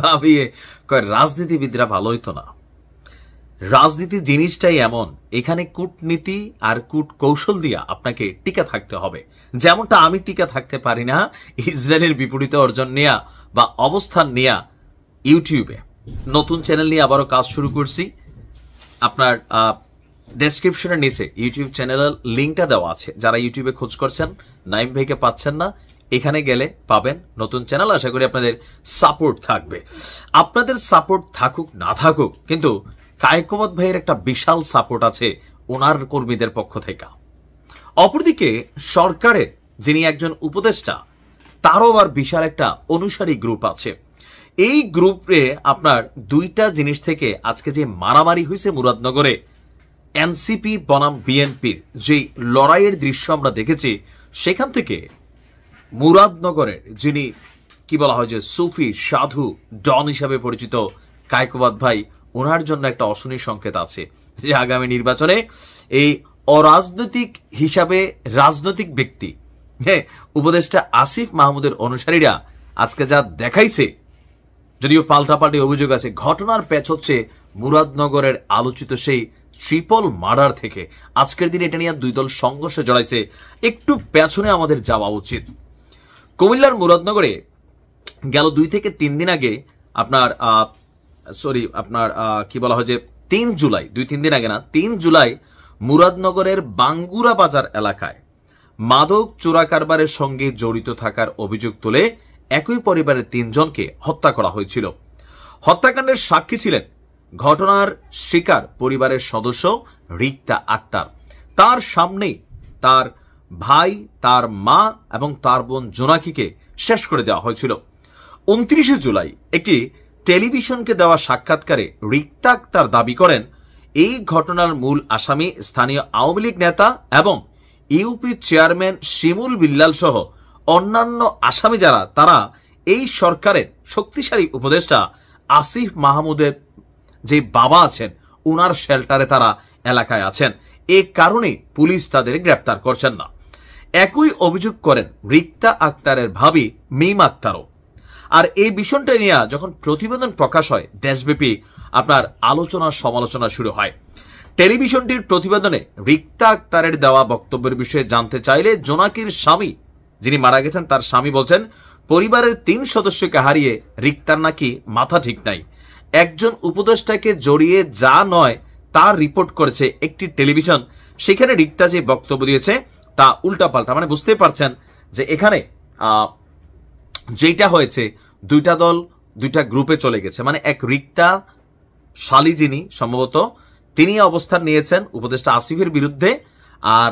ভাবিয়ে কয় রাজনীতিবিদরা ভালো হইতো না। রাজনীতি জিনিসটাই এমন, এখানে কূটনীতি আর কূট কৌশল দিয়া আপনাকে টিকে থাকতে হবে। যেমনটা আমি টিকে থাকতে পারি না ইসরায়েলের বিপরীতে অর্জন নেয়া বা অবস্থান নেয়া। ইউটিউবে নতুন চ্যানেল নিয়ে আবারও কাজ শুরু করছি। আপনার ডেসক্রিপশনের নিচে ইউটিউব চ্যানেলের লিঙ্কটা দেওয়া আছে। যারা ইউটিউবে খোঁজ করছেন নাইম ভাইকে পাচ্ছেন না, এখানে গেলে পাবেন নতুন চ্যানেল। আশা করি আপনাদের সাপোর্ট থাকবে। আপনাদের সাপোর্ট থাকুক না থাকুক, কিন্তু কায়কোবাদ ভাইয়ের একটা বিশাল সাপোর্ট আছে ওনার কর্মীদের পক্ষ থেকে। অপরদিকে সরকারের যিনি একজন উপদেষ্টা, তারও আবার বিশাল একটা অনুসারী গ্রুপ আছে। এই গ্রুপে আপনার দুইটা জিনিস থেকে আজকে যে মারামারি হয়েছে মুরাদনগরে, এনসিপি বনাম বিএনপির যে লড়াইয়ের দৃশ্য আমরা দেখেছি, সেখান থেকে মুরাদনগরের যিনি কি বলা হয় যে সুফি সাধু ডন হিসাবে পরিচিত কায়কোবাদ ভাই, ওনার জন্য একটা অশনি সংকেত আছে যে আগামী নির্বাচনে এই অরাজনৈতিক হিসাবে রাজনৈতিক ব্যক্তি, হ্যাঁ, উপদেষ্টা আসিফ মাহমুদের অনুসারীরা আজকে যা দেখাইছে, যদিও পাল্টাপাল্টি অভিযোগ আছে, ঘটনার পেছ হচ্ছে মুরাদনগরের আলোচিত সেই ট্রিপল মার্ডার থেকে। আজকের দিনে এটা নিয়ে দুই দল সংঘর্ষে জড়াইছে। একটু পেছনে আমাদের যাওয়া উচিত। কুমিল্লার মুরাদনগরে গেল 2 থেকে 3 দিন আগে আপনার কি বলা হয় যে 3 জুলাই, 2-3 দিন আগে না, 3 জুলাই মুরাদনগরের বাঙ্গুরা বাজার এলাকায় মাদক চোরা কারবারের সঙ্গে জড়িত থাকার অভিযোগ তুলে একই পরিবারের 3 জনকে হত্যা করা হয়েছিল। হত্যাকাণ্ডের সাক্ষী ছিলেন ঘটনার শিকার পরিবারের সদস্য রিক্তা আক্তার। তার সামনেই তার ভাই, তার মা এবং তার বোন জোনাকিকে শেষ করে দেওয়া হয়েছিল। 29 জুলাই একটি টেলিভিশনকে দেওয়া সাক্ষাৎকারে রিক্তা আক্তার দাবি করেন এই ঘটনার মূল আসামি স্থানীয় আওয়ামী লীগ নেতা এবং ইউপি চেয়ারম্যান শিমুল বিল্লাল সহ অন্যান্য আসামি যারা, তারা এই সরকারের শক্তিশালী উপদেষ্টা আসিফ মাহমুদের যে বাবা আছেন, উনার শেল্টারে তারা এলাকায় আছেন। এ কারণে পুলিশ তাদের গ্রেপ্তার করছেন না। একই অভিযোগ করেন রিক্তা আক্তারের ভাবি মিম আক্তারও। আর এই বিষয়টা নিয়ে যখন প্রতিবেদন প্রকাশ হয়, দেশব্যাপী আপনার আলোচনা সমালোচনা শুরু হয়। টেলিভিশনটির প্রতিবেদনে রিক্তা আক্তারের দেওয়া বক্তব্যের বিষয়ে জানতে চাইলে জোনাকির স্বামী, যিনি মারা গেছেন, তার স্বামী বলছেন পরিবারের 3 সদস্যকে হারিয়ে রিক্তার নাকি মাথা ঠিক নাই। একজন উপদেষ্টাকে জড়িয়ে যা নয় তার রিপোর্ট করেছে একটি টেলিভিশন, সেখানে রিক্তা যে বক্তব্য দিয়েছে তা উল্টাপাল্টা। মানে বুঝতে পারছেন যে এখানে যেটা হয়েছে, দুইটা দল দুইটা গ্রুপে চলে গেছে। মানে এক রিক্তা শালী, যিনি সম্ভবত তিনি অবস্থান নিয়েছেন উপদেষ্টা আসিফের বিরুদ্ধে, আর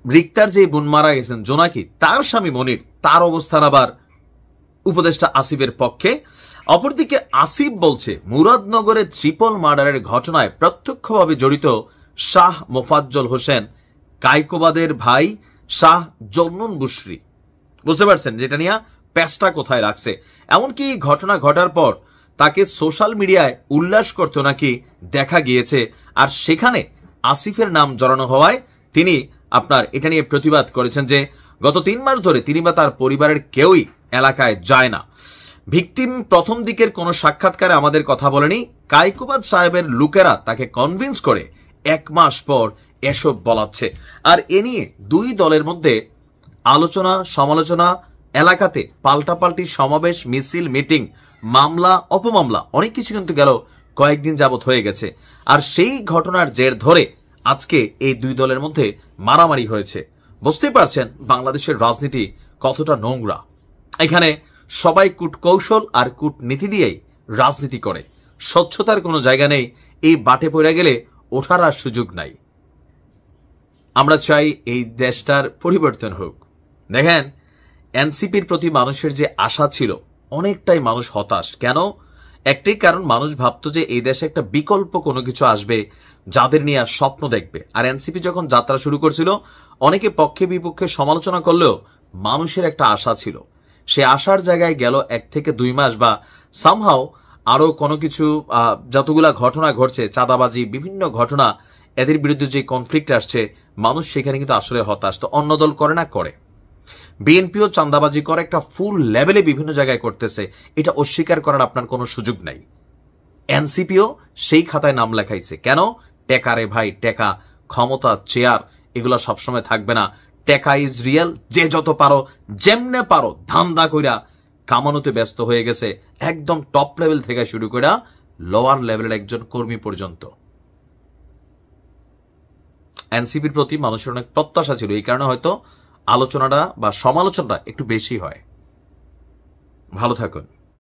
রিক্তার যে বোন মারা গেছেন জোনাকি, তার স্বামী মনির, তার অবস্থান আবার উপদেষ্টা আসিফের পক্ষে। অপরদিকে আসিফ বলছে মুরাদনগরের ট্রিপল মার্ডারের ঘটনায় প্রত্যক্ষভাবে জড়িত শাহ মোফাজ্জল হোসেন কায়কোবাদের ভাই শাহ জন্নুন বুশরি। বুঝতে পারছেন যেটা নিয়ে প্যাচটা কোথায় রাখছে। এমনকি ঘটনা ঘটার পর তাকে সোশ্যাল মিডিয়ায় উল্লাস করতে নাকি দেখা গিয়েছে, আর সেখানে আসিফের নাম জড়ানো হওয়ায় তিনি আপনার এটা নিয়ে প্রতিবাদ করেছেন যে গত 3 মাস ধরে তিনি বা তার পরিবারের কেউই এলাকায় যায় না। ভিকটিম প্রথম দিকের কোনো সাক্ষাৎকারে আমাদের কথা বলেনি। কায়কোবাদ সাহেবের লোকেরা তাকে কনভিন্স করে 1 মাস পর এসব বলাচ্ছে। আর এ নিয়ে দুই দলের মধ্যে আলোচনা সমালোচনা, এলাকাতে পাল্টাপাল্টি সমাবেশ, মিছিল, মিটিং, মামলা, অপমামলা, অনেক কিছু কিন্তু গেল কয়েকদিন যাবত হয়ে গেছে। আর সেই ঘটনার জের ধরে আজকে এই দুই দলের মধ্যে মারামারি হয়েছে। বুঝতে পারছেন বাংলাদেশের রাজনীতি কতটা নোংরা। এখানে সবাই কূটকৌশল আর কূটনীতি দিয়েই রাজনীতি করে, স্বচ্ছতার কোনো জায়গা নেই। এই বাটে পড়ে গেলে ওঠার আর সুযোগ নাই। আমরা চাই এই দেশটার পরিবর্তন হোক। দেখেন, এনসিপির প্রতি মানুষের যে আশা ছিল, অনেকটাই মানুষ হতাশ। কেন? একটাই কারণ, মানুষ ভাবতো যে এই দেশে একটা বিকল্প কোনো কিছু আসবে যাদের নিয়ে স্বপ্ন দেখবে। আর এনসিপি যখন যাত্রা শুরু করছিল, অনেকে পক্ষে বিপক্ষে সমালোচনা করলেও মানুষের একটা আশা ছিল। সে আশার জায়গায় গেল 1 থেকে 2 মাস বা সামহাও আরো কোনো কিছু, যতগুলা ঘটনা ঘটছে, চাঁদাবাজি, বিভিন্ন ঘটনা, এদের বিরুদ্ধে যে কনফ্লিক্ট আসছে, মানুষ সেখানে কিন্তু আসলে হতাশ। তো অন্য দল করে না, করে বিএনপিও চাঁদাবাজি করে একটা ফুল লেভেলে বিভিন্ন জায়গায় করতেছে, এটা অস্বীকার করার আপনার কোনো সুযোগ নাই। এনসিপিও সেই খাতায় নাম লেখাইছে। কেন? টেকা রে ভাই, টেকা, ক্ষমতা, চেয়ার, এগুলো সবসময় থাকবে না। টেকা ইজ রিয়েল। যে যত পারো, যেমনে পারো ধান্দা কইরা কামানোতে ব্যস্ত হয়ে গেছে, একদম টপ লেভেল থেকে শুরু করে লোয়ার লেভেলের একজন কর্মী পর্যন্ত। এনসিপির প্রতি মানুষের অনেক প্রত্যাশা ছিল, এই কারণে হয়তো আলোচনাটা বা সমালোচনাটা একটু বেশি হয়। ভালো থাকুন।